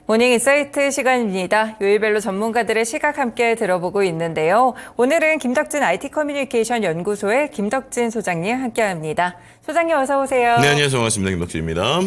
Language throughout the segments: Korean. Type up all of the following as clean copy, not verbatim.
모닝 인사이트 시간입니다. 요일별로 전문가들의 시각 함께 들어보고 있는데요. 오늘은 김덕진 IT 커뮤니케이션 연구소의 김덕진 소장님 함께합니다. 소장님 어서 오세요. 네, 안녕하세요. 반갑습니다. 김덕진입니다.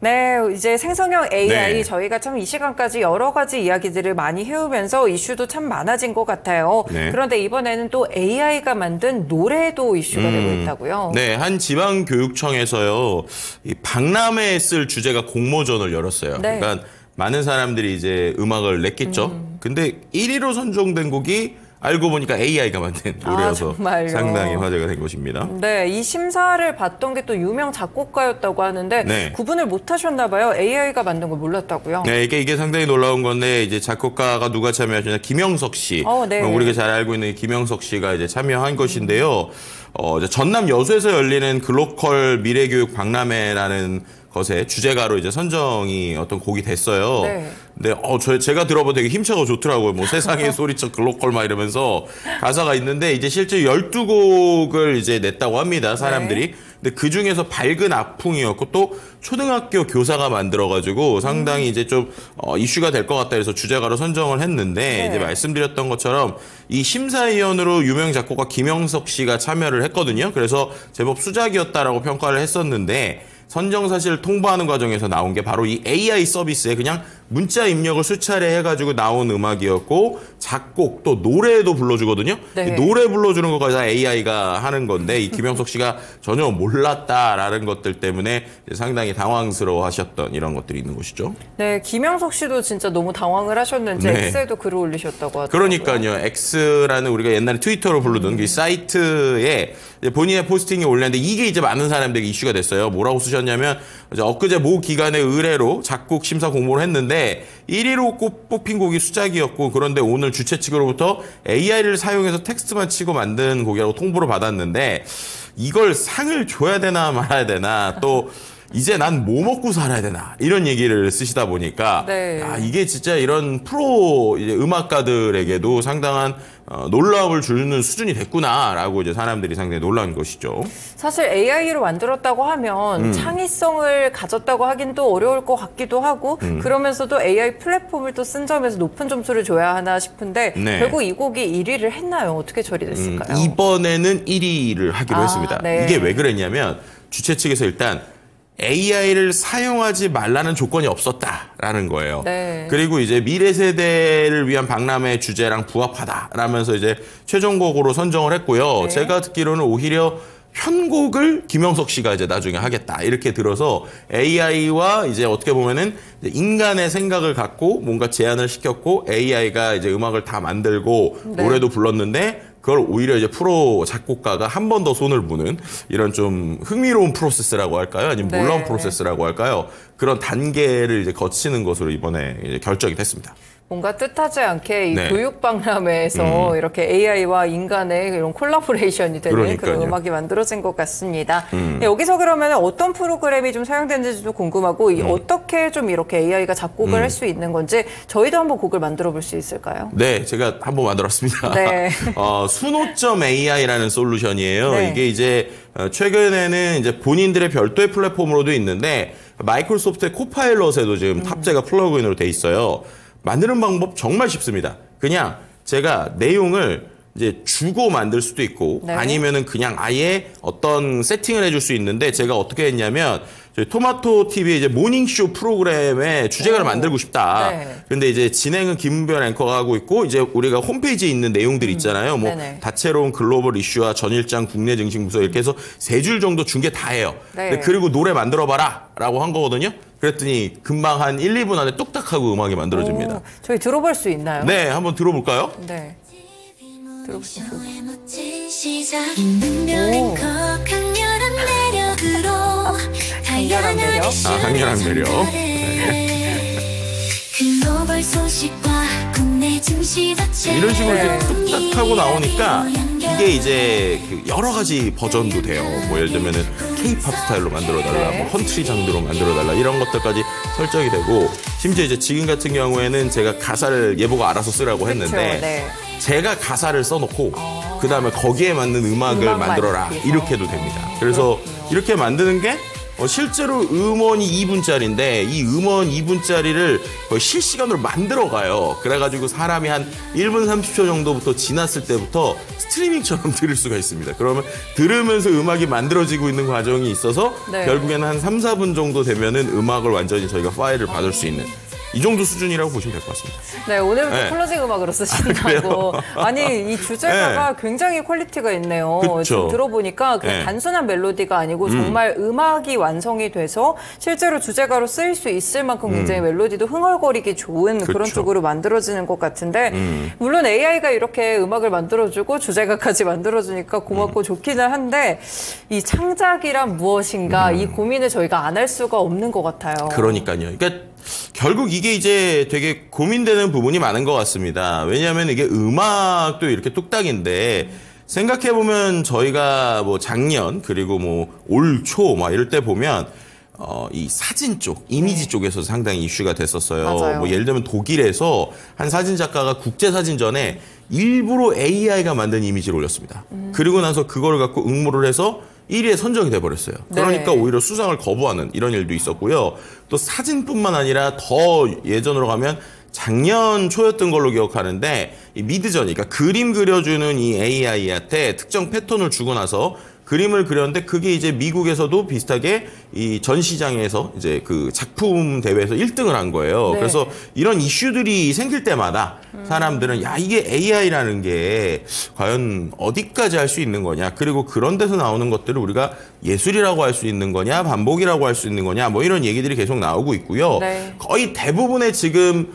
네, 이제 생성형 AI 저희가 참 이 시간까지 여러 가지 이야기들을 많이 해오면서 이슈도 참 많아진 것 같아요. 그런데 이번에는 또 AI가 만든 노래도 이슈가 되고 있다고요. 네, 한 지방교육청에서요, 이 박람회에 쓸 주제가 공모전을 열었어요. 그러니까 많은 사람들이 이제 음악을 냈겠죠. 근데 1위로 선정된 곡이 알고 보니까 AI가 만든 노래여서 상당히 화제가 된 것입니다. 네, 이 심사를 봤던 게 또 유명 작곡가였다고 하는데 구분을 못 하셨나 봐요. AI가 만든 걸 몰랐다고요. 네, 이게 상당히 놀라운 건데 이제 작곡가가 누가 참여하셨냐? 김영석 씨. 우리가 잘 알고 있는 김영석 씨가 이제 참여한 것인데요. 전남 여수에서 열리는 글로컬 미래교육 박람회라는 것에 주제가로 이제 선정이 어떤 곡이 됐어요. 근데 제가 들어보면 되게 힘차고 좋더라고요. 뭐 세상의 소리쳐 글로컬 막 이러면서 가사가 있는데 이제 실제 12곡을 이제 냈다고 합니다. 사람들이. 근데 그 중에서 밝은 아풍이었고 또 초등학교 교사가 만들어가지고 상당히 이제 좀 이슈가 될 것 같다 해서 주제가로 선정을 했는데 이제 말씀드렸던 것처럼 이 심사위원으로 유명 작곡가 김영석 씨가 참여를 했거든요. 그래서 제법 수작이었다라고 평가를 했었는데 선정 사실을 통보하는 과정에서 나온 게 바로 이 AI 서비스에 그냥 문자 입력을 수차례 해가지고 나온 음악이었고 작곡 또 노래도 불러주거든요. 노래 불러주는 것까지 다 AI가 하는 건데 이 김영석 씨가 전혀 몰랐다라는 것들 때문에 상당히 당황스러워하셨던 이런 것들이 있는 것이죠. 네, 김영석 씨도 진짜 너무 당황을 하셨는지 X에도 글을 올리셨다고 하더라고요. 그러니까요. X라는 우리가 옛날에 트위터로 부르던 그 사이트에 본인의 포스팅이 올렸는데 이게 이제 많은 사람들이 이슈가 됐어요. 뭐라고 쓰셨냐면 엊그제 모 기관의 의뢰로 작곡 심사 공모를 했는데 1위로 뽑힌 곡이 수작이었고 그런데 오늘 주최 측으로부터 AI를 사용해서 텍스트만 치고 만든 곡이라고 통보를 받았는데 이걸 상을 줘야 되나 말아야 되나 또 이제 난 뭐 먹고 살아야 되나 이런 얘기를 쓰시다 보니까 이게 진짜 이런 프로 이제 음악가들에게도 상당한 놀라움을 주는 수준이 됐구나라고 이제 사람들이 상당히 놀란 것이죠. 사실 AI로 만들었다고 하면 창의성을 가졌다고 하긴 또 어려울 것 같기도 하고 그러면서도 AI 플랫폼을 또 쓴 점에서 높은 점수를 줘야 하나 싶은데 결국 이 곡이 1위를 했나요? 어떻게 처리됐을까요? 이번에는 1위를 하기로 했습니다. 이게 왜 그랬냐면 주최 측에서 일단 AI를 사용하지 말라는 조건이 없었다라는 거예요. 그리고 이제 미래 세대를 위한 박람회 주제랑 부합하다라면서 이제 최종곡으로 선정을 했고요. 제가 듣기로는 오히려 편곡을 김영석 씨가 이제 나중에 하겠다 이렇게 들어서 AI와 이제 어떻게 보면은 인간의 생각을 갖고 뭔가 제안을 시켰고 AI가 이제 음악을 다 만들고 노래도 불렀는데 그걸 오히려 이제 프로 작곡가가 한 번 더 손을 보는 이런 좀 흥미로운 프로세스라고 할까요? 아니면 놀라운 프로세스라고 할까요? 그런 단계를 이제 거치는 것으로 이번에 이제 결정이 됐습니다. 뭔가 뜻하지 않게 이 교육 박람회에서 이렇게 AI와 인간의 이런 콜라보레이션이 되는 그런 음악이 만들어진 것 같습니다. 여기서 그러면 어떤 프로그램이 좀 사용되는지도 궁금하고 어떻게 좀 이렇게 AI가 작곡을 할 수 있는 건지 저희도 한번 곡을 만들어 볼 수 있을까요? 네, 제가 한번 만들었습니다. 수노.AI라는 솔루션이에요. 이게 이제 최근에는 이제 본인들의 별도의 플랫폼으로도 있는데 마이크로소프트의 코파일럿에도 지금 탑재가 플러그인으로 돼 있어요. 만드는 방법 정말 쉽습니다. 그냥 제가 내용을 이제 주고 만들 수도 있고 아니면은 그냥 아예 어떤 세팅을 해줄 수 있는데 제가 어떻게 했냐면 저희 토마토 TV 이제 모닝쇼 프로그램에 주제가를 만들고 싶다. 근데 이제 진행은 김은별 앵커가 하고 있고 이제 우리가 홈페이지에 있는 내용들 있잖아요. 뭐 다채로운 글로벌 이슈와 전일장 국내 증시 무서 이렇게 해서 3줄 정도 준 게 다예요. 그리고 노래 만들어봐라라고 한 거거든요. 그랬더니 금방 한 1, 2분 안에 뚝딱 하고 음악이 만들어집니다. 저희 들어볼 수 있나요? 네, 한번 들어볼까요? 네. 들어보시죠. 강렬한 매력. 강렬한 매력. 이런 식으로 이제 뚝딱 하고 나오니까 이게 이제 여러 가지 버전도 돼요. 뭐 예를 들면은 K-팝 스타일로 만들어달라, 뭐 컨트리 장르로 만들어달라 이런 것들까지 설정이 되고 심지어 이제 지금 같은 경우에는 제가 가사를 얘보고 알아서 쓰라고 했는데 제가 가사를 써놓고 그다음에 거기에 맞는 음악을 만들어라 이렇게도 됩니다. 그래서 이렇게 만드는 게 실제로 음원이 2분짜리인데 이 음원 2분짜리를 거의 실시간으로 만들어가요. 그래가지고 사람이 한 1분 30초 정도부터 지났을 때부터 스트리밍처럼 들을 수가 있습니다. 그러면 들으면서 음악이 만들어지고 있는 과정이 있어서 네. 결국에는 한 3, 4분 정도 되면은 음악을 완전히 저희가 파일을 받을 수 있는 이 정도 수준이라고 보시면 될 것 같습니다. 네, 오늘부터 네. 클로징 음악으로 쓰신다고. 아니, 이 주제가가 네. 굉장히 퀄리티가 있네요. 그쵸. 지금 들어보니까 그냥 네. 단순한 멜로디가 아니고 정말 음악이 완성이 돼서 실제로 주제가로 쓰일 수 있을 만큼 굉장히 멜로디도 흥얼거리기 좋은 그쵸. 그런 쪽으로 만들어지는 것 같은데 물론 AI가 이렇게 음악을 만들어주고 주제가까지 만들어주니까 고맙고 좋기는 한데 이 창작이란 무엇인가 이 고민을 저희가 안 할 수가 없는 것 같아요. 그러니까요. 그러니까 결국 이게 이제 되게 고민되는 부분이 많은 것 같습니다. 왜냐하면 이게 음악도 이렇게 뚝딱인데 생각해보면 저희가 뭐 작년 그리고 뭐 올 초 막 이럴 때 보면 이 사진 쪽, 이미지 네. 쪽에서 상당히 이슈가 됐었어요. 맞아요. 뭐 예를 들면 독일에서 한 사진 작가가 국제사진전에 일부러 AI가 만든 이미지를 올렸습니다. 그리고 나서 그거를 갖고 응모를 해서 1위에 선정이 돼버렸어요. 그러니까 네. 오히려 수상을 거부하는 이런 일도 있었고요. 또 사진뿐만 아니라 더 예전으로 가면 작년 초였던 걸로 기억하는데 이 미드저니, 그러니까 그림 그려주는 이 AI한테 특정 패턴을 주고 나서 그림을 그렸는데 그게 이제 미국에서도 비슷하게 이 전시장에서 이제 그 작품 대회에서 1등을 한 거예요. 네. 그래서 이런 이슈들이 생길 때마다 사람들은 야 이게 AI라는 게 과연 어디까지 할 수 있는 거냐, 그리고 그런 데서 나오는 것들을 우리가 예술이라고 할 수 있는 거냐, 반복이라고 할 수 있는 거냐, 뭐 이런 얘기들이 계속 나오고 있고요. 네. 거의 대부분의 지금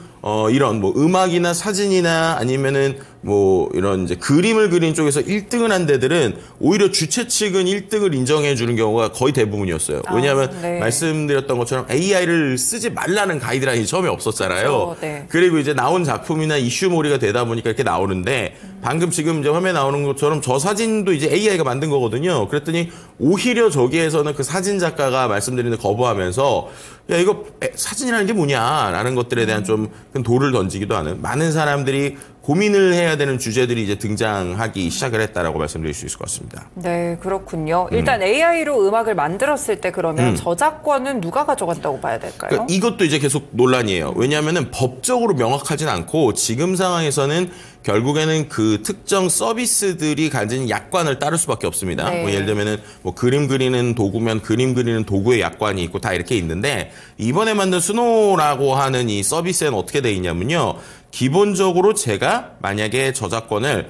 이런 뭐 음악이나 사진이나 아니면은 뭐 이런 이제 그림을 그린 쪽에서 1등을 한 데들은 오히려 주최 측은 1등을 인정해 주는 경우가 거의 대부분이었어요. 왜냐하면 네. 말씀드렸던 것처럼 AI를 쓰지 말라는 가이드라인이 처음에 없었잖아요. 네. 그리고 이제 나온 작품이나 이슈몰이가 되다 보니까 이렇게 나오는데 방금 지금 이제 화면에 나오는 것처럼 저 사진도 이제 AI가 만든 거거든요. 그랬더니 오히려 저기에서는 그 사진 작가가 말씀드리는 데 거부하면서 야 이거 사진이라는 게 뭐냐라는 것들에 대한 좀 돌을 던지기도 하는 많은 사람들이 고민을 해야 되는 주제들이 이제 등장하기 시작을 했다라고 말씀드릴 수 있을 것 같습니다. 네, 그렇군요. 일단 AI로 음악을 만들었을 때 그러면 저작권은 누가 가져간다고 봐야 될까요? 그러니까 이것도 이제 계속 논란이에요. 왜냐하면은 법적으로 명확하진 않고 지금 상황에서는 결국에는 그 특정 서비스들이 가진 약관을 따를 수밖에 없습니다. 네. 뭐 예를 들면은 뭐 그림 그리는 도구면 그림 그리는 도구의 약관이 있고 다 이렇게 있는데 이번에 만든 스노라고 하는 이 서비스에는 어떻게 돼 있냐면요. 기본적으로 제가 만약에 저작권을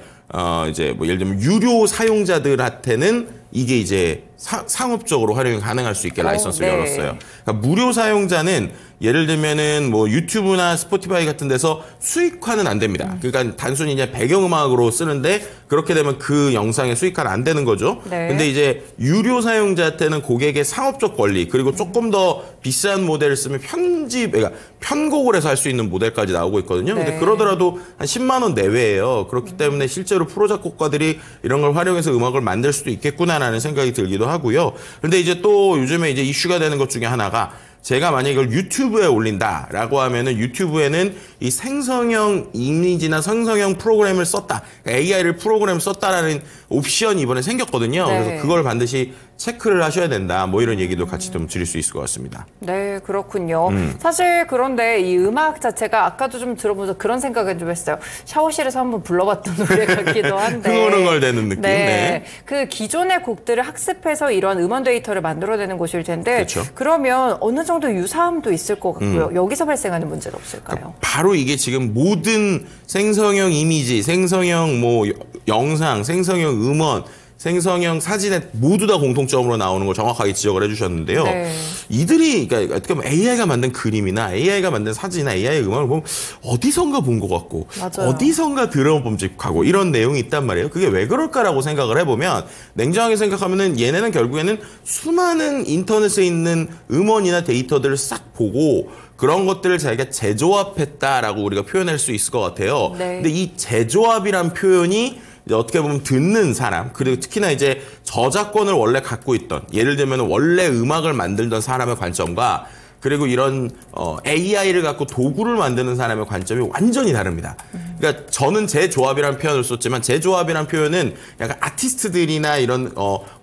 이제 뭐 예를 들면 유료 사용자들한테는 이게 이제 상업적으로 활용이 가능할 수 있게 라이선스를 네. 열었어요. 그러니까 무료 사용자는 예를 들면은 뭐 유튜브나 스포티파이 같은 데서 수익화는 안 됩니다. 그러니까 단순히 이제 배경음악으로 쓰는데 그렇게 되면 그 영상에 수익화는 안 되는 거죠. 네. 근데 이제 유료 사용자한테는 고객의 상업적 권리 그리고 조금 더 비싼 모델을 쓰면 그러니까 편곡을 해서 할 수 있는 모델까지 나오고 있거든요. 네. 근데 그러더라도 한 10만 원 내외예요. 그렇기 때문에 실제로 프로 작곡가들이 이런 걸 활용해서 음악을 만들 수도 있겠구나라는 생각이 들기도 하고요. 근데 이제 또 요즘에 이제 이슈가 되는 것 중에 하나가 제가 만약에 이걸 유튜브에 올린다라고 하면은 유튜브에는 이 생성형 이미지나 생성형 프로그램을 썼다, AI를 프로그램 썼다라는 옵션이 이번에 생겼거든요. 네. 그래서 그걸 반드시 체크를 하셔야 된다. 뭐 이런 얘기도 같이 좀 드릴 수 있을 것 같습니다. 네, 그렇군요. 사실 그런데 이 음악 자체가 아까도 좀 들어보면서 그런 생각을 좀 했어요. 샤워실에서 한번 불러봤던 노래 같기도 한데. 흥얼흥얼대는 느낌. 네. 네. 그 기존의 곡들을 학습해서 이런 음원 데이터를 만들어내는 곳일 텐데. 그렇죠. 그러면 어느 정도 유사함도 있을 것 같고요. 여기서 발생하는 문제는 없을까요? 그러니까 바로 이게 지금 모든 생성형 이미지, 생성형 뭐 영상, 생성형 음원, 생성형 사진에 모두 다 공통점으로 나오는 걸 정확하게 지적을 해주셨는데요. 네. 이들이 그러니까 어떻게 보면 AI가 만든 그림이나 AI가 만든 사진이나 AI 음악을 보면 어디선가 본 것 같고 맞아요. 어디선가 들어봄직하고 이런 내용이 있단 말이에요. 그게 왜 그럴까라고 생각을 해보면 냉정하게 생각하면은 얘네는 결국에는 수많은 인터넷에 있는 음원이나 데이터들을 싹 보고 그런 것들을 자기가 재조합했다라고 우리가 표현할 수 있을 것 같아요. 네. 근데 이 재조합이란 표현이 이제 어떻게 보면 듣는 사람, 그리고 특히나 이제 저작권을 원래 갖고 있던, 예를 들면 원래 음악을 만들던 사람의 관점과 그리고 이런 AI를 갖고 도구를 만드는 사람의 관점이 완전히 다릅니다. 그러니까 그러니까 저는 재조합이라는 표현을 썼지만 재조합이라는 표현은 약간 아티스트들이나 이런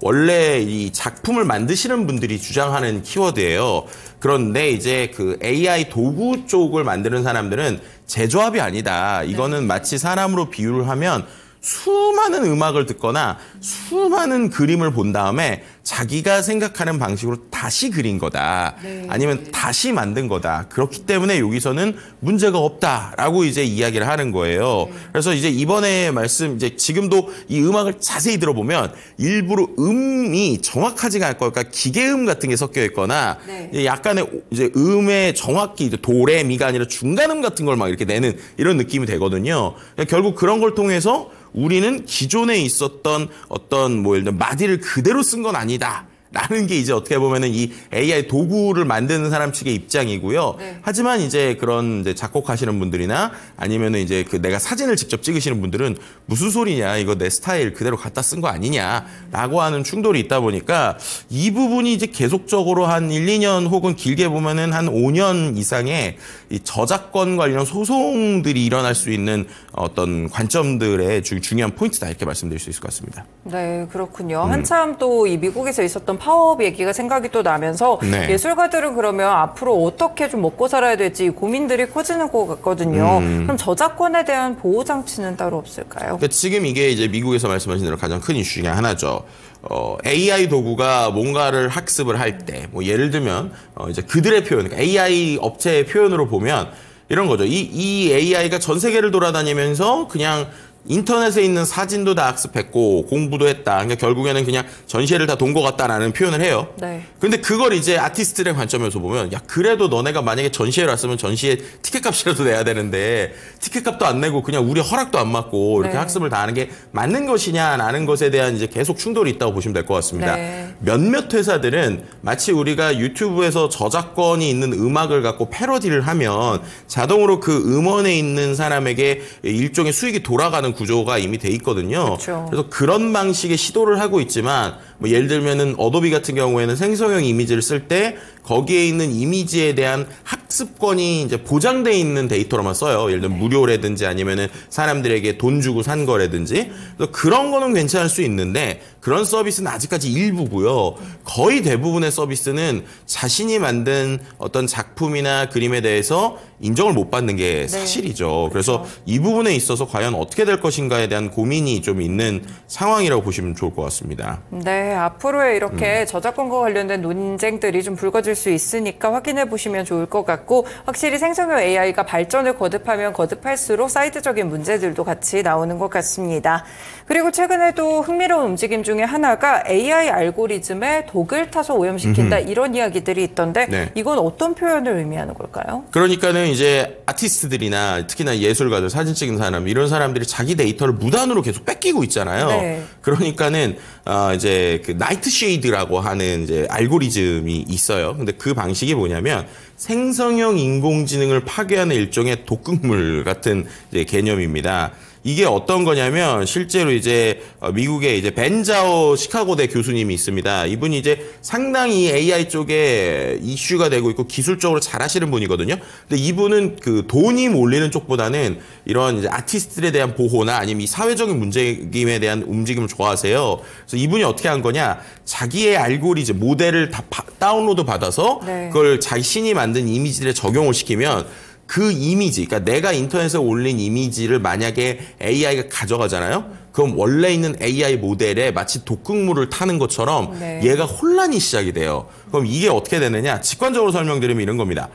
원래 이 작품을 만드시는 분들이 주장하는 키워드예요. 그런데 이제 그 AI 도구 쪽을 만드는 사람들은 재조합이 아니다. 이거는 마치 사람으로 비유를 하면 수많은 음악을 듣거나 수많은 그림을 본 다음에 자기가 생각하는 방식으로 다시 그린 거다. 네. 아니면 다시 만든 거다. 그렇기 때문에 여기서는 문제가 없다라고 이제 이야기를 하는 거예요. 네. 그래서 이제 이번에 이제 지금도 이 음악을 자세히 들어보면 일부러 음이 정확하지가 않을 거니까 기계음 같은 게 섞여 있거나 네. 약간의 이제 음의 정확히 이제 도레미가 아니라 중간음 같은 걸 막 이렇게 내는 이런 느낌이 되거든요. 결국 그런 걸 통해서 우리는 기존에 있었던 어떤 예를 들면 마디를 그대로 쓴 건 아니다. 라는 게 이제 어떻게 보면은 이 AI 도구를 만드는 사람 측의 입장이고요. 네. 하지만 이제 그런 이제 작곡하시는 분들이나 아니면은 이제 내가 사진을 직접 찍으시는 분들은 무슨 소리냐, 이거 내 스타일 그대로 갖다 쓴 거 아니냐라고 하는 충돌이 있다 보니까 이 부분이 이제 계속적으로 한 1, 2년 혹은 길게 보면은 한 5년 이상의 이 저작권 관련 소송들이 일어날 수 있는 어떤 관점들의 중요한 포인트다 이렇게 말씀드릴 수 있을 것 같습니다. 네, 그렇군요. 한참 또 이 미국에서 있었던 파워업 얘기가 생각이 또 나면서 네. 예술가들은 그러면 앞으로 어떻게 좀 먹고 살아야 될지 고민들이 커지는 것 같거든요. 그럼 저작권에 대한 보호 장치는 따로 없을까요? 그러니까 지금 이게 이제 미국에서 말씀하신 대로 가장 큰 이슈 중에 하나죠. AI 도구가 뭔가를 학습을 할 때, 예를 들면 이제 그들의 표현, 그러니까 AI 업체의 표현으로 보면 이런 거죠. 이 AI가 전 세계를 돌아다니면서 그냥 인터넷에 있는 사진도 다 학습했고 공부도 했다. 그러니까 결국에는 그냥 전시회를 다 돈 것 같다라는 표현을 해요. 네. 근데 그걸 이제 아티스트의 관점에서 보면 야 그래도 너네가 만약에 전시회를 왔으면 전시회 티켓값이라도 내야 되는데 티켓값도 안 내고 그냥 우리 허락도 안 받고 이렇게 네. 학습을 다 하는 게 맞는 것이냐라는 것에 대한 이제 계속 충돌이 있다고 보시면 될 것 같습니다. 네. 몇몇 회사들은 마치 우리가 유튜브에서 저작권이 있는 음악을 갖고 패러디를 하면 자동으로 그 음원에 있는 사람에게 일종의 수익이 돌아가는 구조가 이미 돼 있거든요. 그렇죠. 그래서 그런 방식의 시도를 하고 있지만 예를 들면은 어도비 같은 경우에는 생성형 이미지를 쓸 때 거기에 있는 이미지에 대한 학습권이 이제 보장돼 있는 데이터로만 써요. 예를 들면 무료라든지 아니면은 사람들에게 돈 주고 산 거라든지. 그래서 그런 거는 괜찮을 수 있는데 그런 서비스는 아직까지 일부고요. 거의 대부분의 서비스는 자신이 만든 어떤 작품이나 그림에 대해서 인정을 못 받는 게 사실이죠. 그래서 이 부분에 있어서 과연 어떻게 될 것인가에 대한 고민이 좀 있는 상황이라고 보시면 좋을 것 같습니다. 네, 앞으로의 이렇게 저작권과 관련된 논쟁들이 좀 불거질 수 있으니까 확인해 보시면 좋을 것 같고 확실히 생성형 AI가 발전을 거듭하면 거듭할수록 사이드적인 문제들도 같이 나오는 것 같습니다. 그리고 최근에도 흥미로운 움직임 중에 하나가 AI 알고리즘에 독을 타서 오염시킨다 이런 이야기들이 있던데 네. 이건 어떤 표현을 의미하는 걸까요? 그러니까는 이제 아티스트들이나 특히나 예술가들, 사진 찍는 사람 이런 사람들이 자기 데이터를 무단으로 계속 뺏기고 있잖아요. 네. 그러니까는 이제 그 나이트 쉐이드라고 하는 이제 알고리즘이 있어요. 근데 그 방식이 뭐냐면 생성형 인공지능을 파괴하는 일종의 독극물 같은 이제 개념입니다. 이게 어떤 거냐면 실제로 이제 미국의 이제 벤자오 시카고대 교수님이 있습니다. 이분이 이제 상당히 AI 쪽에 이슈가 되고 있고 기술적으로 잘하시는 분이거든요. 근데 이분은 그 돈이 몰리는 쪽보다는 이런 이제 아티스트들에 대한 보호나 아니면 이 사회적인 문제임에 대한 움직임을 좋아하세요. 그래서 이분이 어떻게 한 거냐? 자기의 알고리즘 모델을 다 다운로드 받아서 네. 그걸 자신이 만든 이미지들에 적용을 시키면 그 이미지, 그러니까 내가 인터넷에 올린 이미지를 만약에 AI가 가져가잖아요? 그럼 원래 있는 AI 모델에 마치 독극물을 타는 것처럼 네. 얘가 혼란이 시작이 돼요. 그럼 이게 어떻게 되느냐? 직관적으로 설명드리면 이런 겁니다.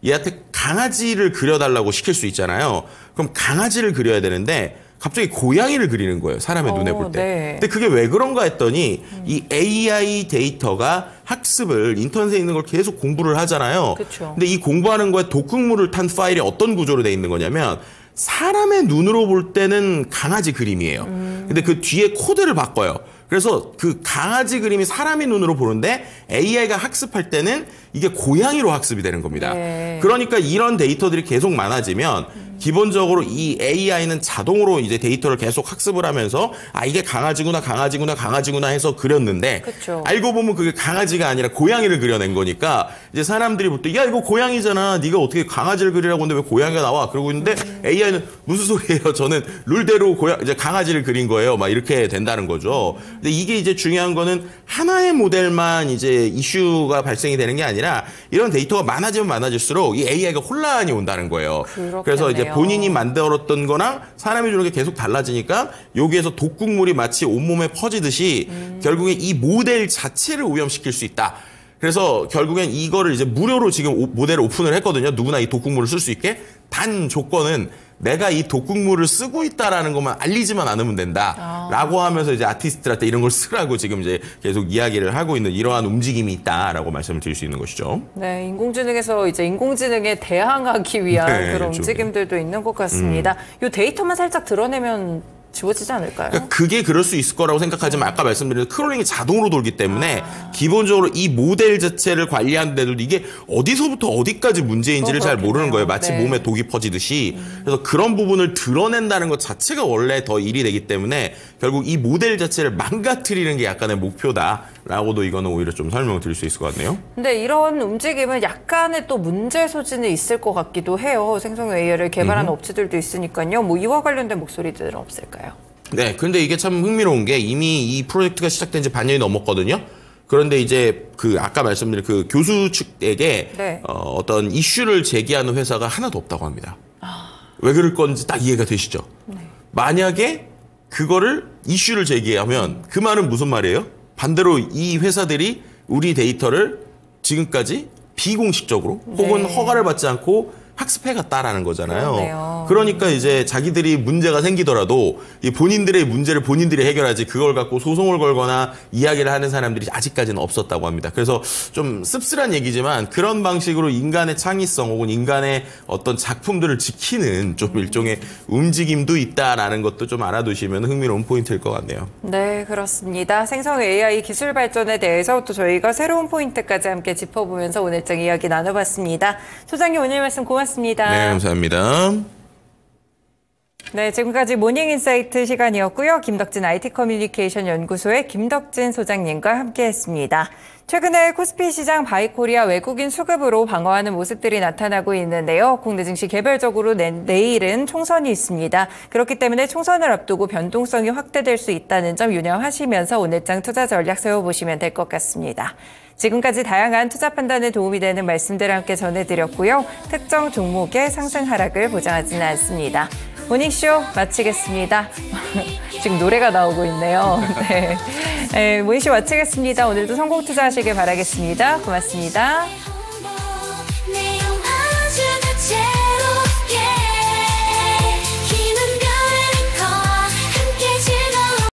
얘한테 강아지를 그려달라고 시킬 수 있잖아요. 그럼 강아지를 그려야 되는데 갑자기 고양이를 그리는 거예요. 사람의 눈에 볼 때. 네. 근데 그게 왜 그런가 했더니 이 AI 데이터가 학습을 인터넷에 있는 걸 계속 공부를 하잖아요. 그쵸. 근데 이 공부하는 거에 독극물을 탄 파일이 어떤 구조로 돼 있는 거냐면 사람의 눈으로 볼 때는 강아지 그림이에요. 근데 그 뒤에 코드를 바꿔요. 그래서 그 강아지 그림이 사람의 눈으로 보는데 AI가 학습할 때는 이게 고양이로 학습이 되는 겁니다. 그러니까 이런 데이터들이 계속 많아지면 기본적으로 이 AI는 자동으로 이제 데이터를 계속 학습을 하면서 아 이게 강아지구나 해서 그렸는데 그쵸. 알고 보면 그게 강아지가 아니라 고양이를 그려낸 거니까 이제 사람들이 볼 때 야 이거 고양이잖아. 네가 어떻게 강아지를 그리라고 했는데 왜 고양이가 나와? 그러고 있는데 AI는 무슨 소리예요? 저는 룰대로 이제 강아지를 그린 거예요. 막 이렇게 된다는 거죠. 근데 이게 이제 중요한 거는 하나의 모델만 이제 이슈가 발생이 되는 게 아니라 이런 데이터가 많아지면 많아질수록 이 AI가 혼란이 온다는 거예요. 그렇겠네요. 그래서 이제 본인이 만들었던 거랑 사람이 주는 게 계속 달라지니까 여기에서 독극물이 마치 온몸에 퍼지듯이 결국에 이 모델 자체를 오염시킬 수 있다. 그래서 결국엔 이거를 이제 무료로 지금 모델을 오픈을 했거든요. 누구나 이 독극물을 쓸 수 있게. 단 조건은 내가 이 독극물을 쓰고 있다라는 것만 알리지만 않으면 된다. 라고 하면서 이제 아티스트한테 이런 걸 쓰라고 지금 이제 계속 이야기를 하고 있는 이러한 움직임이 있다라고 말씀을 드릴 수 있는 것이죠. 네, 인공지능에서 이제 인공지능에 대항하기 위한 그런 움직임들도 있는 것 같습니다. 이 데이터만 살짝 드러내면 지워지지 않을까요? 그러니까 그게 그럴 수 있을 거라고 생각하지만 아까 말씀드린 크롤링이 자동으로 돌기 때문에 기본적으로 이 모델 자체를 관리하는데도 이게 어디서부터 어디까지 문제인지를 잘 모르는 거예요. 마치 몸에 독이 퍼지듯이. 그래서 그런 부분을 드러낸다는 것 자체가 원래 더 일이 되기 때문에 결국 이 모델 자체를 망가뜨리는 게 약간의 목표다라고도 이거는 오히려 좀 설명을 드릴 수 있을 것 같네요. 근데 이런 움직임은 약간의 또 문제 소지는 있을 것 같기도 해요. 생성형 AI를 개발하는 업체들도 있으니까요. 뭐 이와 관련된 목소리들은 없을까요? 네, 근데 이게 참 흥미로운 게 이미 이 프로젝트가 시작된 지 반년이 넘었거든요. 그런데 이제 그 아까 말씀드린 그 교수 측에게 어떤 이슈를 제기하는 회사가 하나도 없다고 합니다. 왜 그럴 건지 딱 이해가 되시죠? 만약에 그거를 이슈를 제기하면 그 말은 무슨 말이에요? 반대로 이 회사들이 우리 데이터를 지금까지 비공식적으로 혹은 허가를 받지 않고 학습해갔다라는 거잖아요. 그러네요. 그러니까 이제 자기들이 문제가 생기더라도 이 본인들의 문제를 본인들이 해결하지 그걸 갖고 소송을 걸거나 이야기를 하는 사람들이 아직까지는 없었다고 합니다. 그래서 좀 씁쓸한 얘기지만 그런 방식으로 인간의 창의성 혹은 인간의 어떤 작품들을 지키는 좀 일종의 움직임도 있다라는 것도 좀 알아두시면 흥미로운 포인트일 것 같네요. 네, 그렇습니다. 생성 AI 기술 발전에 대해서 또 저희가 새로운 포인트까지 함께 짚어보면서 오늘장 이야기 나눠봤습니다. 소장님 오늘 말씀 고맙습니다. 네, 감사합니다. 네, 지금까지 모닝인사이트 시간이었고요. 김덕진 IT 커뮤니케이션 연구소의 김덕진 소장님과 함께했습니다. 최근에 코스피 시장 바이코리아 외국인 수급으로 방어하는 모습들이 나타나고 있는데요. 국내 증시 개별적으로 내일은 총선이 있습니다. 그렇기 때문에 총선을 앞두고 변동성이 확대될 수 있다는 점 유념하시면서 오늘장 투자 전략 세워보시면 될 것 같습니다. 지금까지 다양한 투자 판단에 도움이 되는 말씀들을 함께 전해드렸고요. 특정 종목의 상승 하락을 보장하지는 않습니다. 모닝쇼 마치겠습니다. 지금 노래가 나오고 있네요. 네. 모닝쇼 마치겠습니다. 오늘도 성공 투자하시길 바라겠습니다. 고맙습니다.